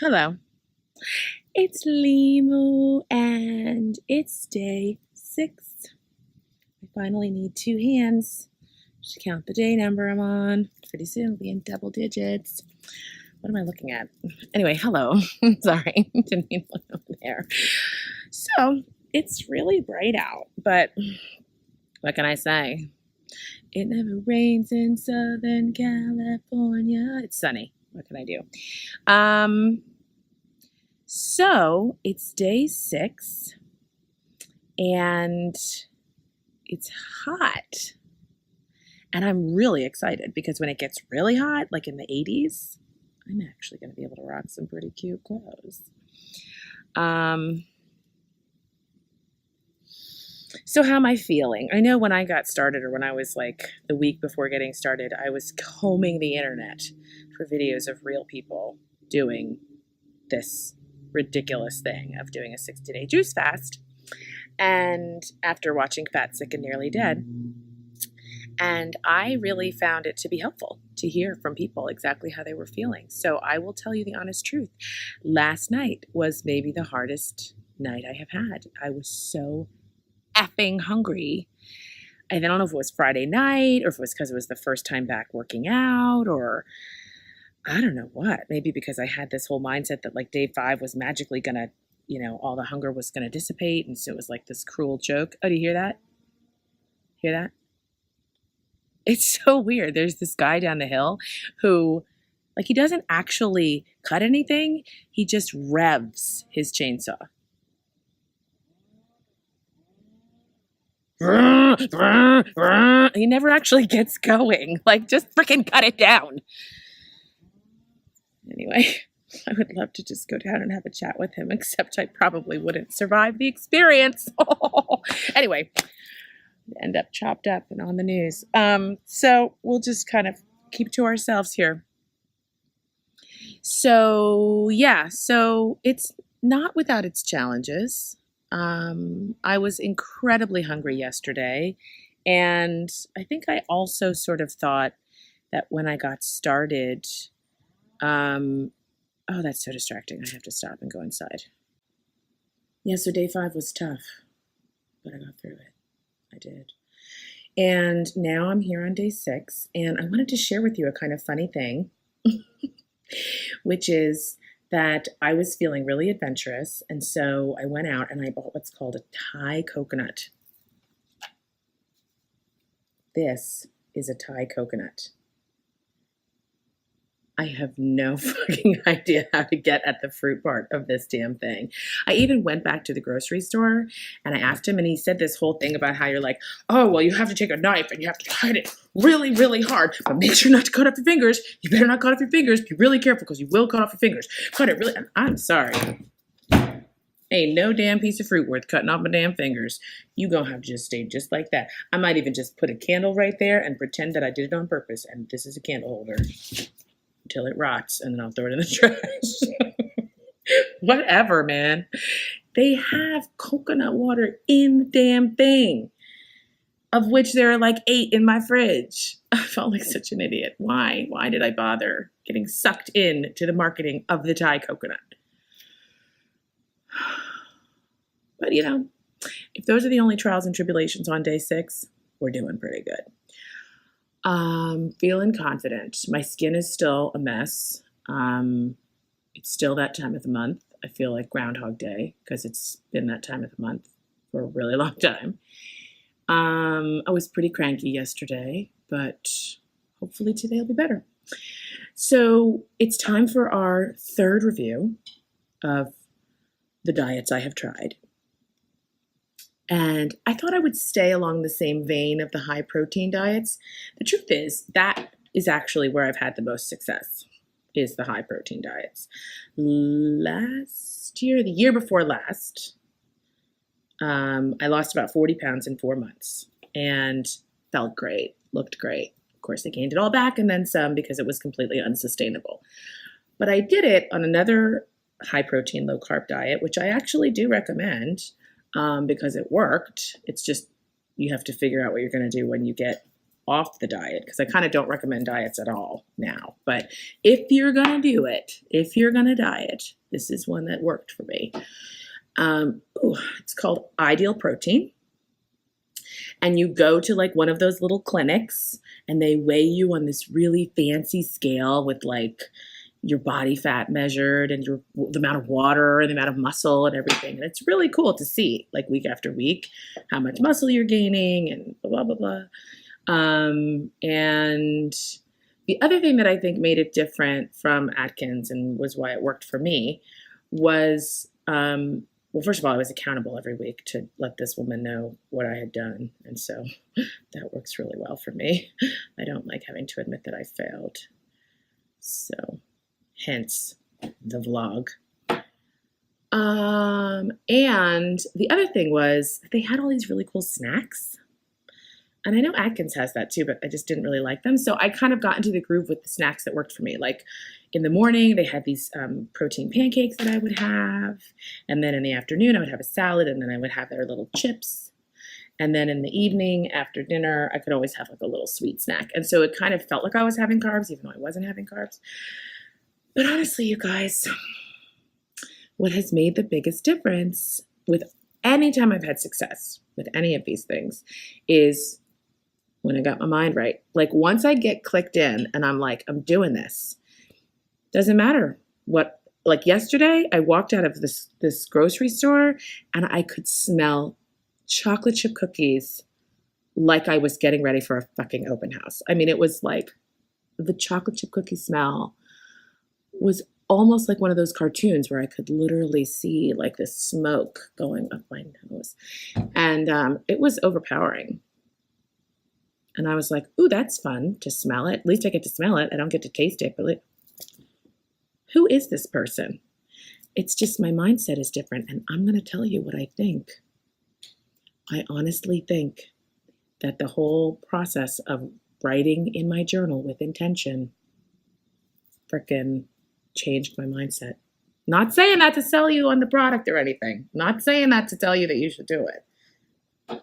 Hello, it's Limu and it's day 6. I finally need 2 hands to count the day number I'm on. Pretty soon we'll be in double digits. What am I looking at? Anyway, hello. Sorry, didn't mean to look over there. So, it's really bright out, but what can I say? It never rains in Southern California. It's sunny. What can I do? So it's day 6 and it's hot. And I'm really excited because when it gets really hot, like in the 80s, I'm actually going to be able to rock some pretty cute clothes. So how am I feeling? I know when I got started, or when I was like the week before getting started, I was combing the internet for videos of real people doing this ridiculous thing of doing a 60-day juice fast. And after watching Fat, Sick, and Nearly Dead, and I really found it to be helpful to hear from people exactly how they were feeling. So I will tell you the honest truth. Last night was maybe the hardest night I have had. I was so effing hungry. And I don't know if it was Friday night or if it was because it was the first time back working out, or I don't know what. Maybe because I had this whole mindset that like day 5 was magically going to, all the hunger was going to dissipate. And so it was like this cruel joke. Oh, do you hear that? Hear that? It's so weird. There's this guy down the hill who, like, he doesn't actually cut anything. He just revs his chainsaw. He never actually gets going. Like, just freaking cut it down. Anyway, I would love to just go down and have a chat with him, except I probably wouldn't survive the experience. Anyway, end up chopped up and on the news. So we'll just kind of keep to ourselves here. So it's not without its challenges. I was incredibly hungry yesterday, and I think I also sort of thought that when I got started, oh, that's so distracting. I have to stop and go inside. Yeah, so day 5 was tough, but I got through it. I did. And now I'm here on day 6, and I wanted to share with you a kind of funny thing, which is that I was feeling really adventurous, and so I went out and I bought what's called a Thai coconut. This is a Thai coconut. I have no fucking idea how to get at the fruit part of this damn thing. I even went back to the grocery store and I asked him, and he said this whole thing about how you're like, oh, well, you have to take a knife and you have to cut it really, really hard, but make sure not to cut off your fingers. You better not cut off your fingers. Be really careful because you will cut off your fingers. Cut it really. I'm sorry. Ain't no damn piece of fruit worth cutting off my damn fingers. You gonna have to just stay just like that. I might even just put a candle right there and pretend that I did it on purpose, and this is a candle holder. Until it rots, and then I'll throw it in the trash. Whatever, man. They have coconut water in the damn thing, of which there are like 8 in my fridge. I felt like such an idiot. Why? Why did I bother getting sucked in to the marketing of the Thai coconut? But if those are the only trials and tribulations on day 6, we're doing pretty good. Feeling confident. My skin is still a mess. It's still that time of the month. I feel like Groundhog Day because it's been that time of the month for a really long time. I was pretty cranky yesterday, but hopefully today will be better. So it's time for our 3rd review of the diets I have tried. And I thought I would stay along the same vein of the high protein diets. The truth is, that is actually where I've had the most success, is the high protein diets. Last year, the year before last, I lost about 40 pounds in 4 months and felt great, looked great. Of course, I gained it all back and then some because it was completely unsustainable. But I did it on another high protein, low carb diet, which I actually do recommend. Because it worked. It's just you have to figure out what you're going to do when you get off the diet, because I kind of don't recommend diets at all now. But if you're going to do it, if you're going to diet, this is one that worked for me. It's called Ideal Protein. And you go to like one of those little clinics and they weigh you on this really fancy scale with like your body fat measured and the amount of water and the amount of muscle and everything. And it's really cool to see like week after week how much muscle you're gaining and blah, blah, blah. And the other thing that I think made it different from Atkins and was why it worked for me was, well, first of all, I was accountable every week to let this woman know what I had done. And so that works really well for me. I don't like having to admit that I failed. So hence the vlog. And the other thing was they had all these really cool snacks. And I know Atkins has that too, but I just didn't really like them. So I kind of got into the groove with the snacks that worked for me. Like in the morning, they had these protein pancakes that I would have. And then in the afternoon, I would have a salad, and then I would have their little chips. And then in the evening, after dinner, I could always have like a little sweet snack. And so it kind of felt like I was having carbs, even though I wasn't having carbs. But honestly, you guys, what has made the biggest difference with any time I've had success with any of these things is when I got my mind right. Like once I get clicked in and I'm like, I'm doing this, doesn't matter what, like yesterday I walked out of this grocery store and I could smell chocolate chip cookies like I was getting ready for a fucking open house. I mean, it was like the chocolate chip cookie smell was almost like one of those cartoons where I could literally see like this smoke going up my nose. And it was overpowering. And I was like, ooh, that's fun to smell it. At least I get to smell it. I don't get to taste it. But like, who is this person? It's just my mindset is different. And I'm going to tell you what I think. I honestly think that the whole process of writing in my journal with intention frickin' changed my mindset. Not saying that to sell you on the product or anything. Not saying that to tell you that you should do it.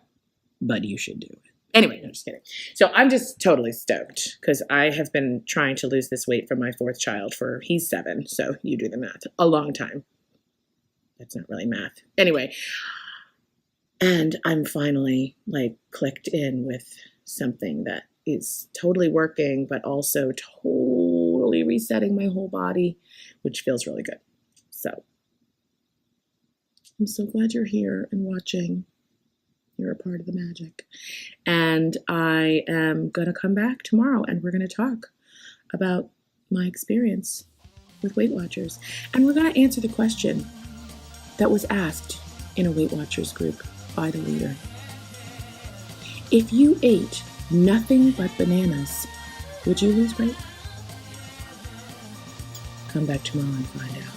But you should do it. Anyway, no, just kidding. So I'm just totally stoked because I have been trying to lose this weight for my fourth child he's 7, so you do the math, a long time. That's not really math. Anyway, and I'm finally like clicked in with something that is totally working, but also totally resetting my whole body, which feels really good. So I'm so glad you're here and watching. You're a part of the magic. And I am going to come back tomorrow and we're going to talk about my experience with Weight Watchers. And we're going to answer the question that was asked in a Weight Watchers group by the leader. If you ate nothing but bananas, would you lose weight? Come back tomorrow and find out.